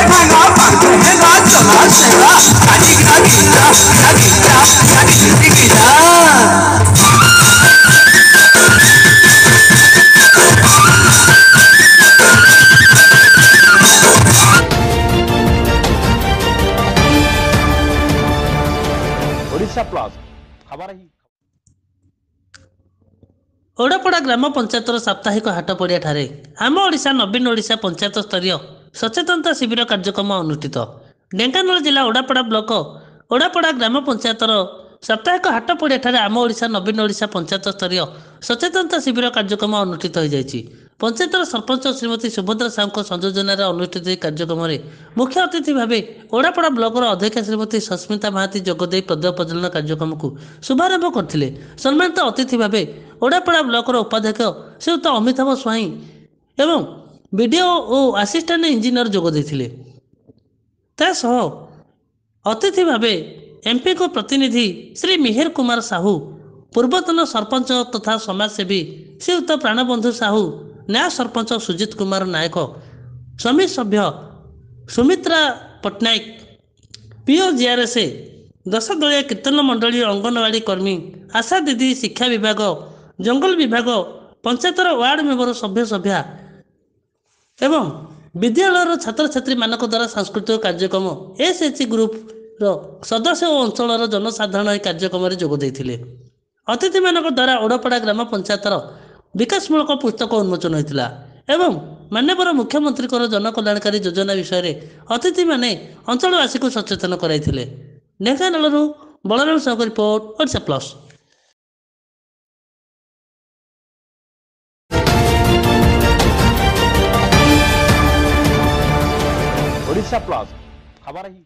भांगा भांगे हैगा चला सेगा गाड़ी गाड़ी गिरा गाड़ी गिरा गाड़ी गिरा ओडिशा प्लस खबर ही ओडापड़ा ग्राम पंचायतर साप्ताहिक हाट पड़िया ठारे आम ओडिशा नवीन ओडिशा पंचायत स्तरीय सचेतनता शिविर कार्यक्रम अनुष्ठित। ढेंकानाल जिला ओडापड़ा ब्लॉक ओडापड़ा ग्राम पंचायतर साप्ताहिक हाट पड़िया ठारे आम ओडिशा नवीन ओडिशा पंचायत स्तरीय सचेतनता शिविर कार्यक्रम अनुष्ठित हो जाइछि। पंचायतर सरपंच श्रीमती सुभद्रा साहू संयोजन अनुष्ठित कार्यक्रम में मुख्य अतिथि भाव ओडापड़ा ब्लॉकर अध्यक्ष श्रीमती सस्मिता महाती जोगदे पद प्रज्वलन कार्यक्रम को शुभारंभ करथिले। सम्मानित अतिथि भाव ओडापड़ा ब्लॉकर उपाध्यक्ष श्रीयुक्त अमिताभ स्वाई एवं बीडीओ और असिस्टेंट इंजीनियर जोगदे अतिथि भाव एमपी को प्रतिनिधि श्री मिहिर कुमार साहू पूर्वतन सरपंच तथा समाजसेवी श्रीयुक्त प्राणबंधु साहू न्याय सरपंच सुजित कुमार नायक समिति सभ्य सुमित्रा पट्टनायक पीओ जीआरएस 10 दलिया कीर्तन मंडली अंगनवाड़ी कर्मी आशा दीदी शिक्षा विभाग जंगल विभाग पंचायतर वार्ड मेंबर सभ्य सभ्या एवं विद्यालय छात्र छात्री मानक द्वारा सांस्कृतिक कार्यक्रम एसएचजी ग्रुप सदस्य और अंचल जनसाधारण कार्यक्रम में जोग देथिले। अतिथि मानक द्वारा ओडापड़ा ग्राम पंचायतर विकासमूलक पुस्तक उन्मोचन होता एवं माननीय मुख्यमंत्री जनकल्याणकारी योजना विषय में अतिथि माने अंचलवासी को सचेतन कराइथिले। Dhenkanal Balram Sahu report Odisha plus. Odisha plus खबर ही